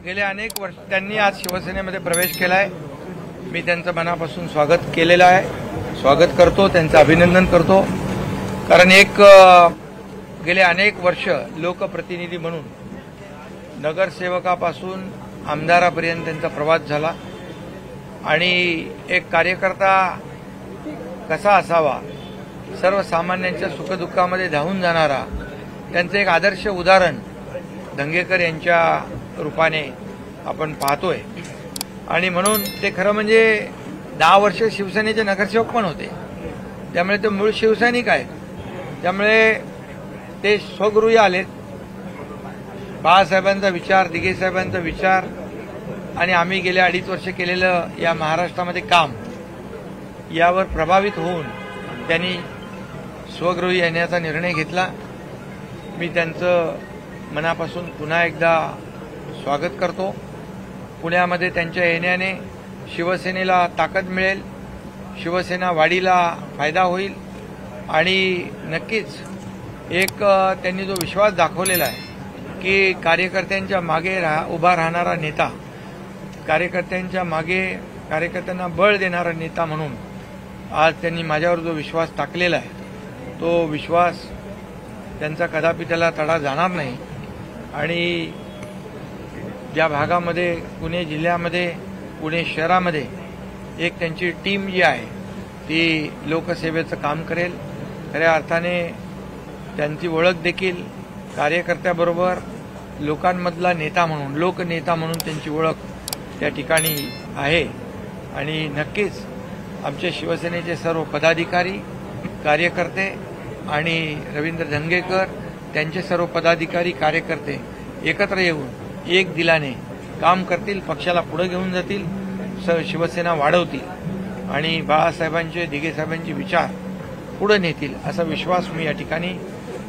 गेले अनेक वर्ष त्यांनी आज शिवसेनेमध्ये प्रवेश केलाय। मी त्यांचं मनापासून स्वागत केलेलं आहे, स्वागत करतो, त्यांचं अभिनंदन करतो। कारण गेले अनेक वर्ष लोकप्रतिनिधी म्हणून नगरसेवकापासून आमदारापर्यंत त्यांचा प्रवास झाला आणि एक कार्यकर्ता कसा असावा, सर्वसामान्यांच्या सुखदुःखामध्ये धावून जाणारा, त्यांचं एक आदर्श उदाहरण धंगेकर यांच्या रूपाने आपण पाहतोय। आणि म्हणून ते खरं म्हणजे 10 वर्ष शिवसेनेचे नगरसेवक पण होते, त्यामुळे ते मूळ शिवसैनिक आहेत। त्यामुळे ते स्वगृही आलेत। बाळासाहेबांचा विचार, दिघे साहेबांचा विचार आणि आम्ही गेल्या 2.5 वर्ष केलेलं या महाराष्ट्रामध्ये काम यावर प्रभावित होऊन त्यांनी स्वगृही येण्याचा निर्णय घेतला। मी त्यांचं मनापासून पुन्हा एकदा स्वागत करतो। पुण्यामध्ये त्यांच्या येण्याने शिवसेनेला ताकद मिळेल, शिवसेना वाढीला फायदा होईल आणि नक्कीच एक त्यांनी जो विश्वास दाखवलेला आहे की कार्यकर्त्यांच्या मागे उभा राहणारा नेता, कार्यकर्त्यांच्या मागे कार्यकर्त्यांना बळ देणारा नेता म्हणून आज त्यांनी माझ्यावर जो विश्वास टाकलेला आहे, तो विश्वास त्यांचा कदापि त्याला तडा जाणार नाही। आणि ज्या भागामध्ये पुणे जिल्ह्यामध्ये, पुणे शहरामध्ये एक त्यांची टीम जी आहे ती लोकसेवेचं काम करेल। खऱ्या अर्थाने त्यांची ओळख देखील कार्यकर्त्याबरोबर लोकांमधला नेता म्हणून, लोकनेता म्हणून त्यांची ओळख त्या ठिकाणी आहे। आणि नक्कीच आमचे शिवसेनेचे सर्व पदाधिकारी, कार्यकर्ते आणि रवींद्र धंगेकर त्यांचे सर्व पदाधिकारी, कार्यकर्ते एकत्र येऊन एक दिलाने काम करतील, पक्षाला पुढे घेऊन जातील, शिवसेना वाढवतील आणि बाळासाहेबांचे, दिघे साहेबांचे विचार पुढे नेतील असा विश्वास मी या ठिकाणी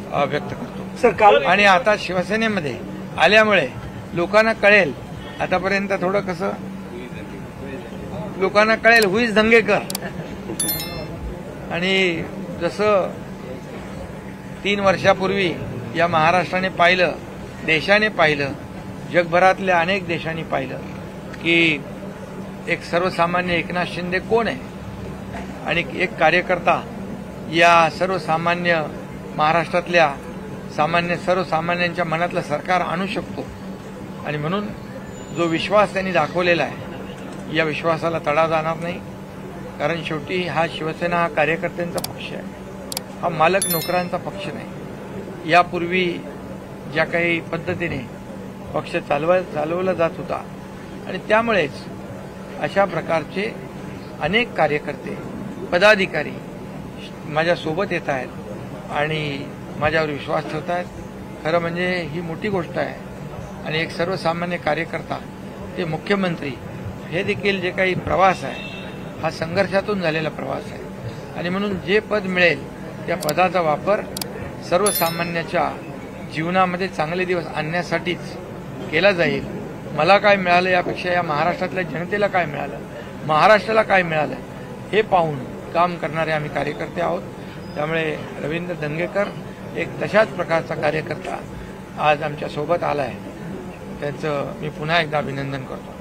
व्यक्त करतो। सर, आणि आता शिवसेनेमध्ये आल्यामुळे लोकांना कळेल, आतापर्यंत थोडं कसं लोकांना कळेल हु इज धंगेकर। आणि जसं 3 वर्षापूर्वी या महाराष्ट्राने पाहिलं, देशाने पाहिलं, जगभरातल्या अनेक देशांनी पाहिलं की एक सर्वसामान्य एकनाथ शिंदे कोण आहे आणि एक कार्यकर्ता या सर्वसामान्य महाराष्ट्रातल्या सर्वसामान्यांच्या मनातलं सरकार आणू शकतो। आणि म्हणून जो विश्वास त्यांनी दाखवलेला आहे, या विश्वासाला तडा जाणार नाही। कारण शेवटी हा शिवसेना हा कार्यकर्त्यांचा पक्ष आहे, हा मालक नोकरांचा पक्ष नाही। यापूर्वी ज्या काही पद्धतीने पक्ष चालवला जात होता आणि त्यामुळेच अशा प्रकारचे अनेक कार्यकर्ते, पदाधिकारी माझ्यासोबत येत आहेत आणि माझ्यावर विश्वास ठेवत आहेत। खरं म्हणजे ही मोठी गोष्ट आहे। आणि एक सर्वसामान्य कार्यकर्ता ते मुख्यमंत्री, हे देखील जे काही प्रवास आहे हा संघर्षातून झालेला प्रवास आहे। आणि म्हणून जे पद मिळेल त्या पदाचा वापर सर्वसामान्याच्या जीवनामध्ये चांगले दिवस आणण्यासाठीच केला जाईल। मला काय मिळालं यापेक्षा या महाराष्ट्रातल्या जनतेला काय मिळालं, महाराष्ट्राला काय मिळालं हे पाहून काम करणारे आम्ही कार्यकर्ते आहोत। त्यामुळे रवींद्र धंगेकर एक तशाच प्रकारचा कार्यकर्ता आज आमच्या सोबत आला आहे, त्याचं मी पुन्हा एकदा अभिनंदन करतो।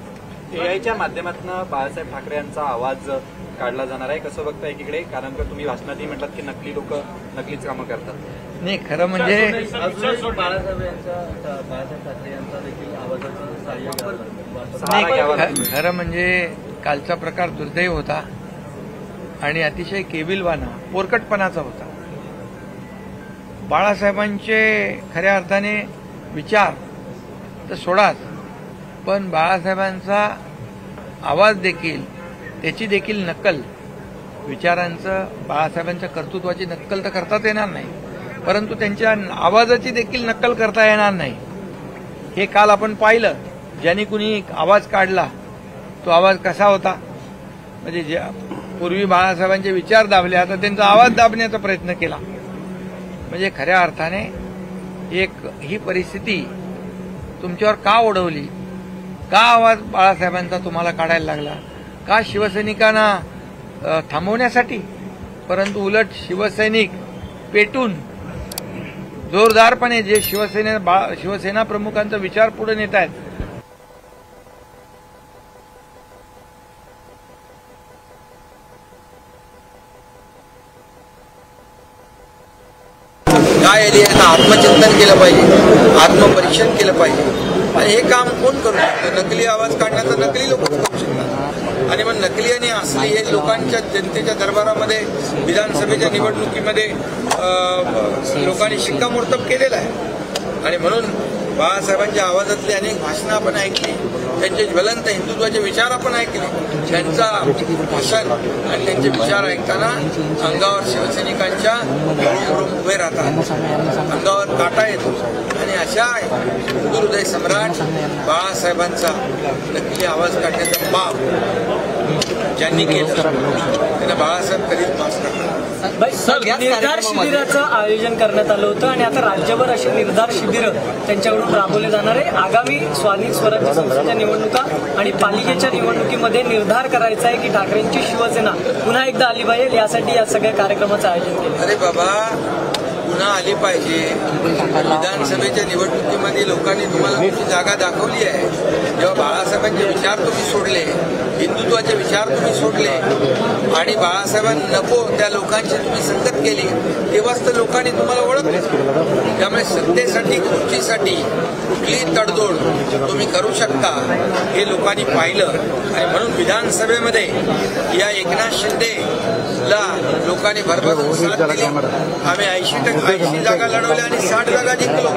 एआयच्या माध्यमातून बाळासाहेब ठाकरे यांचा आवाज काढला जाणार आहे, कसं बघता एकीकडे? कारण का तुम्ही भाषणातही म्हटलात की नकली लोक नकलीच कामं करतात। नाही, खरं म्हणजे बाळासाहेब ठाकरे यांचा देखील आवाजाचा खरं म्हणजे कालचा प्रकार दुर्दैव होता आणि अतिशय केविलवाना, पोरकटपणाचा होता। बाळासाहेबांचे खऱ्या अर्थाने विचार तर सोडाच, पण बाळासाहेबांचा आवाज देखील, त्याची देखील नक्कल, विचारांचं, बाळासाहेबांच्या कर्तृत्वाची नक्कल तर करताच येणार नाही, परंतु त्यांच्या आवाजाची देखील नक्कल करता येणार नाही। हे काल आपण पाहिलं, ज्यांनी कुणी आवाज काढला तो आवाज कसा होता, म्हणजे पूर्वी बाळासाहेबांचे विचार दाबले, आता त्यांचा आवाज दाबण्याचा प्रयत्न केला। म्हणजे खऱ्या अर्थाने ही परिस्थिती तुमच्यावर का ओढवली, का आवाज बाळासाहेबांचा तुम्हाला काढायला लागला, का शिवसैनिकांना थांबवण्यासाठी? परंतु उलट शिवसैनिक पेटून जोरदारपणे जे शिवसेना प्रमुखांचा विचार पुढे नेत आहेत काय आली आहे, आत्मचिंतन केलं पाहिजे, आत्मपरीक्षण केलं पाहिजे. आणि हे काम कोण करू शकतं? नकली आवाज काढण्याचा नकली लोकच करू शकतात. आणि मग नकली आणि असली हे लोकांच्या जनतेच्या दरबारामध्ये विधानसभेच्या निवडणुकीमध्ये लोकांनी शिक्कामोर्तब केलेला आहे. आणि म्हणून बाळासाहेबांच्या आवाजातली अनेक भाषणं आपण ऐकली, त्यांचे ज्वलंत हिंदुत्वाचे विचार आपण ऐकले. त्यांचा भाषण आणि त्यांचे विचार ऐकताना अंगावर शिवसैनिकांच्या रोम उभे राहतात, अंगावर काटा येतो. आणि अशा हिंदू हृदय सम्राट बाळासाहेबांचा नकली आवाज काढण्याचा पाप ज्यांनी केलं त्यांना बाळासाहेब कधीच माफ करतात. निर्धार शिबिराचं आयोजन करण्यात आलं होतं आणि आता राज्यभर असे निर्धार शिबिरं त्यांच्याकडून राबवले जाणार आहे. आगामी स्थानिक स्वराज्य संस्थेच्या निवडणुका आणि पालिकेच्या निवडणुकीमध्ये निर्धार करायचा आहे की ठाकरेंची शिवसेना पुन्हा एकदा आली पाहिजे, यासाठी या सगळ्या कार्यक्रमाचं आयोजन केलं. अरे बाबा, पुन्हा आली पाहिजे. विधानसभेच्या निवडणुकीमध्ये लोकांनी तुम्हाला तुमची जागा दाखवली आहे. जेव्हा बाळासाहेबांचे विचार तुम्ही सोडले, हिंदुत्वाचे विचार तुम्ही सोडले आणि बाळासाहेबांना नको त्या लोकांची तुम्ही संगत केली, तेव्हाच तर लोकांनी तुम्हाला ओळखलं. त्यामुळे सत्तेसाठी, खुर्चीसाठी कुठलीही तडजोड तुम्ही करू शकता हे लोकांनी पाहिलं. आणि म्हणून विधानसभेमध्ये या एकनाथ शिंदेला लोकांनी भरभरून साथ दिली. आम्ही 80 जागा लढवल्या आणि 60 जागा जिंकलो.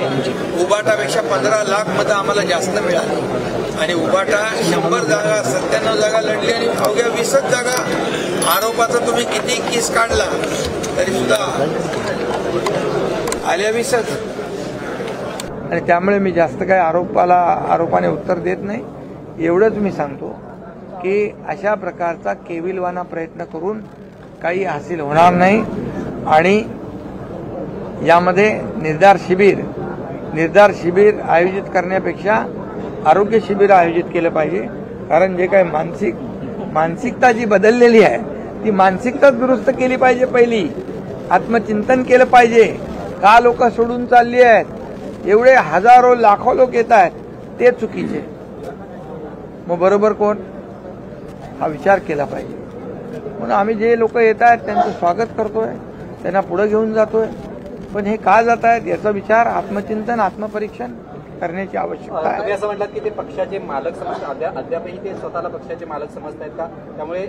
उबाटापेक्षा 15 लाख मतं आम्हाला जास्त मिळाली. आणि उबाटा 100 जागा, 97 जागा लढली आणि अवघ्या 20च जागा. आरोपाचा तुम्ही किती केस काढला तरी सुद्धा आल्या 20च. आणि त्यामुळे मी जास्त काही आरोपाने उत्तर देत नाही. एवढंच मी सांगतो की अशा प्रकारचा केविलवाना प्रयत्न करून काही हासिल होणार नाही. आणि यामध्ये निर्धार शिबिर आयोजित करण्यापेक्षा आरोग्य शिबिर आयोजित केलं पाहिजे. कारण जे काही मानसिकता जी बदललेली आहे ती मानसिकताच दुरुस्त केली पाहिजे. पहिली आत्मचिंतन केलं पाहिजे. का लोक सोडून चालली आहेत, एवढे हजारो लाखो लोक येत आहेत, ते चुकीचे. मग बरोबर कोण, हा विचार केला पाहिजे. म्हणून आम्ही जे लोक येत आहेत त्यांचं स्वागत करतोय, त्यांना पुढे घेऊन जातोय. पण हे का जात आहेत याचा विचार, आत्मचिंतन, आत्मपरीक्षण करण्याची आवश्यकता आहे. तुम्ही असं म्हटलं की ते पक्षाचे मालक समजतात, अद्यापही ते स्वतःला पक्षाचे मालक समजतायत का? त्यामुळे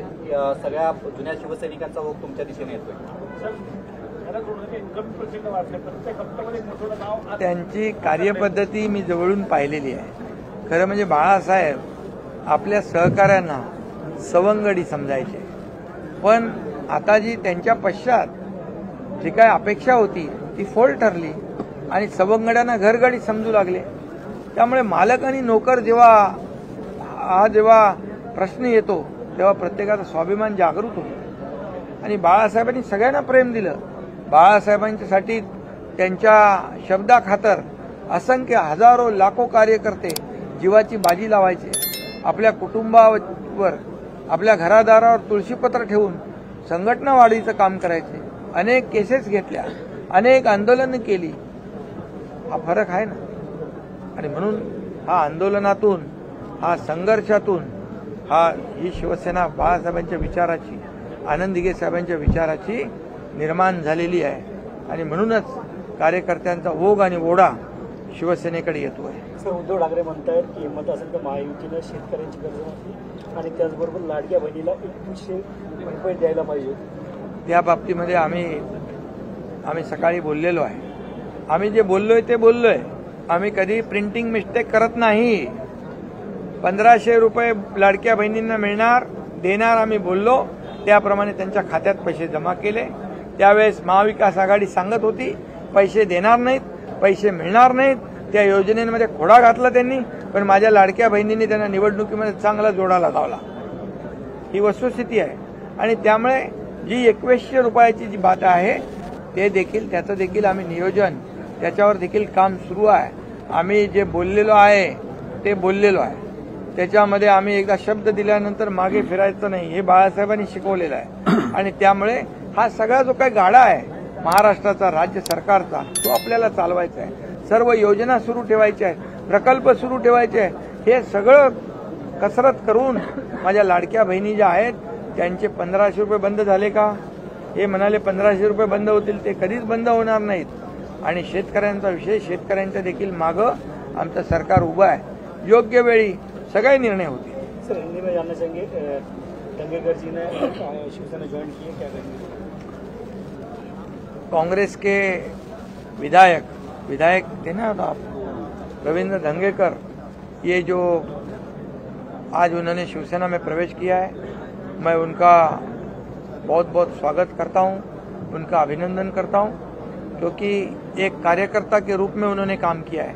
सगळ्या जुन्या शिवसैनिकांचा ओघ तुमच्या दिशेने येतोय. त्यांची कार्यपद्धती मी जवळून पाहिलेली आहे. खरं म्हणजे बाळासाहेब आपल्या सहकाऱ्यांना सवंगडी समजायचे. पण आता जी त्यांच्या पश्चात जी काय अपेक्षा होती ती फोल ठरली आणि सवंगड्यांना घरगडी समजू लागले. त्यामुळे मालक आणि नोकर जेव्हा प्रश्न येतो तेव्हा प्रत्येकाचा स्वाभिमान जागृत होतो. आणि बाळासाहेबांनी सगळ्यांना प्रेम दिलं. बाळासाहेबांच्यासाठी त्यांच्या शब्दाखातर असंख्य हजारो लाखो कार्यकर्ते जीवाची बाजी लावायचे. आपल्या कुटुंबावर, आपल्या घरादारावर तुळशीपत्र ठेवून संघटना वाढीचं काम करायचे. अनेक केसेस घेतल्या, अनेक आंदोलनं केली. हा फरक आहे ना. आणि म्हणून हा आंदोलनातून, हा संघर्षातून ही शिवसेना बाळासाहेबांच्या विचाराची, आनंद दिघे साहेबांच्या विचाराची निर्माण झालेली आहे. आणि म्हणूनच कार्यकर्त्यांचा ओघ आणि ओढा शिवसेनेकडे येतोय. सर, उद्धव ठाकरे म्हणतायत की हिंमत असेल तर महायुतीनं शेतकऱ्यांची कर्जमाफी आणि त्याचबरोबर लाडक्या बहिणीला 2100 रुपये द्यायला पाहिजे. त्या बाबतीमध्ये आम्ही सकाळी बोललेलो आहे. आम्ही जे बोललोय ते बोललोय. आम्ही कधी प्रिंटिंग मिस्टेक करत नाही. 1500 रुपये लाडक्या बहिणींना देणार आम्ही बोललो. त्याप्रमाणे त्यांच्या खात्यात पैसे जमा केले. त्यावेळेस महाविकास आघाडी सांगत होती पैसे देणार नाहीत, पैसे मिळणार नाहीत. त्या योजनेमध्ये खोडा घातला त्यांनी. पण माझ्या लाडक्या बहिणींनी त्यांना निवडणुकीमध्ये चांगला जोडाला लावला. ही वस्तुस्थिती आहे. आणि त्यामुळे जी 2100 रुपयाची जी बात आहे त्याचं देखील आम्ही नियोजन, त्याच्यावर देखील काम सुरू आहे. आम्ही जे बोललेलो आहे ते बोललेलो आहे. त्याच्यामध्ये आम्ही एकदा शब्द दिल्यानंतर मागे फिरायचं नाही, हे बाळासाहेबांनी शिकवलेलं आहे. आणि त्यामुळे हा सगळा जो काही गाडा आहे महाराष्ट्राचा, राज्य सरकारचा, तो आपल्याला चालवायचा आहे. सर्व योजना सुरू ठेवायच्या आहेत, प्रकल्प सुरू ठेवायचे आहे. हे सगळं कसरत करून माझ्या लाडक्या बहिणी ज्या आहेत त्यांचे 1500 रुपये बंद झाले का? हे म्हणाले 1500 रुपये बंद होतील. ते कधीच बंद होणार नाहीत. आणि शेतकऱ्यांचा विषय, शेतकऱ्यांच्या देखील मागं आमचं सरकार उभं आहे. योग्य वेळी सगळे निर्णय होतील. सर, हिंदी में जानना चाहेंगे, दंगेकर जी ने शिवसेना ज्वाइन की है, क्या करेंगे? कांग्रेस के विधायक थे ना आप, रविंद्र दंगेकर, ये जो आज उन्होंने शिवसेना में प्रवेश किया है, मैं उनका बहुत बहुत स्वागत करता हूं, उनका अभिनंदन करता हूं, क्योंकि एक कार्यकर्ता के रूप में उन्होंने काम किया है.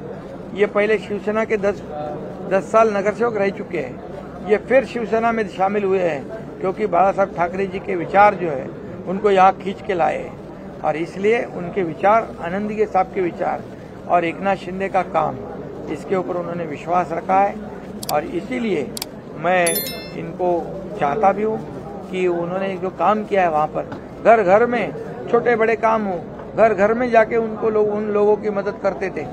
ये पहले शिवसेना के 10 साल नगर सेवक रह चुके हैं. ये फिर शिवसेना में शामिल हुए हैं क्योंकि बाला साहब ठाकरे जी के विचार जो है उनको यहाँ खींच के लाए हैं. और इसलिए उनके विचार, आनंदी साहब के विचार और एकनाथ शिंदे का काम, इसके ऊपर उन्होंने विश्वास रखा है. और इसीलिए मैं इनको चाहता भी हूँ कि उन्होंने जो काम किया है वहाँ पर घर घर में छोटे बड़े काम हो, घर घर में जाके उन लोगों की मदद करते थे.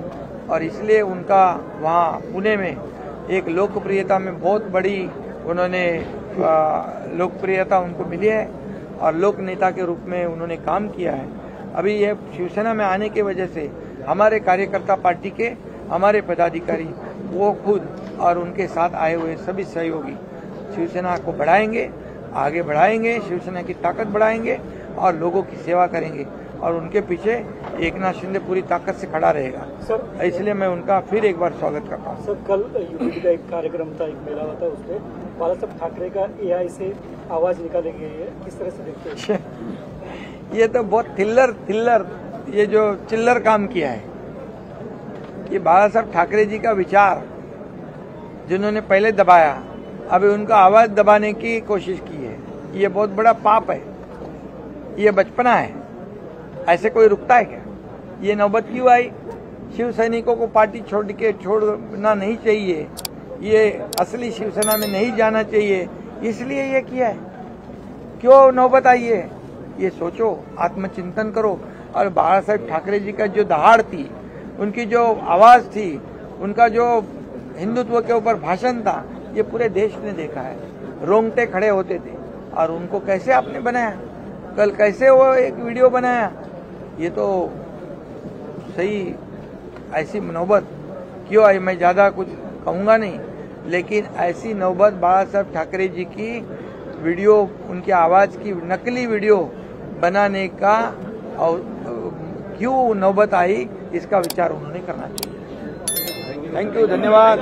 और इसलिए उनका वहाँ पुणे में एक लोकप्रियता में बहुत बड़ी उन्होंने लोकप्रियता उनको मिली है और लोक नेता के रूप में उन्होंने काम किया है. अभी ये शिवसेना में आने की वजह से हमारे कार्यकर्ता पार्टी के, हमारे पदाधिकारी, वो खुद और उनके साथ आए हुए सभी सहयोगी शिवसेना को बढ़ाएंगे, आगे बढ़ाएंगे, शिवसेना की ताकत बढ़ाएंगे और लोगों की सेवा करेंगे. और उनके पीछे एकनाथ शिंदे पूरी ताकत से खड़ा रहेगा. सर, इसलिए मैं उनका फिर एक बार स्वागत करता हूँ. सर, कल यूपी का एक कार्यक्रम था, एक मेला था, उसमें बाला साहब ठाकरे का AI से आवाज निकाली गई है, किस तरह से देखते हैं? ये तो बहुत थिल्लर ये जो चिल्लर काम किया है. ये बाला साहब ठाकरे जी का विचार जिन्होंने पहले दबाया, अभी उनका आवाज दबाने की कोशिश की है. ये बहुत बड़ा पाप है, ये बचपना है. ऐसे कोई रुकता है क्या? ये नौबत क्यों आई? शिव सैनिकों को पार्टी छोड़ना नहीं चाहिए, ये असली शिवसेना में नहीं जाना चाहिए, इसलिए ये किया है. क्यों नौबत आई है? ये सोचो, आत्मचिंतन करो. और बाला साहब ठाकरे जी का जो दहाड़ थी, उनकी जो आवाज थी, उनका जो हिंदुत्व के ऊपर भाषण था, ये पूरे देश ने देखा है. रोंगटे खड़े होते थे. और उनको कैसे आपने बनाया, कल कैसे वो एक वीडियो बनाया, ये तो सही ऐसी नौबत क्यों आई? मैं ज्यादा कुछ कहूंगा नहीं, लेकिन ऐसी नौबत बाला साहब ठाकरे जी की वीडियो, उनकी आवाज की नकली वीडियो बनाने का और क्यों नौबत आई, इसका विचार उन्होंने करना चाहिए. थैंक यू, धन्यवाद.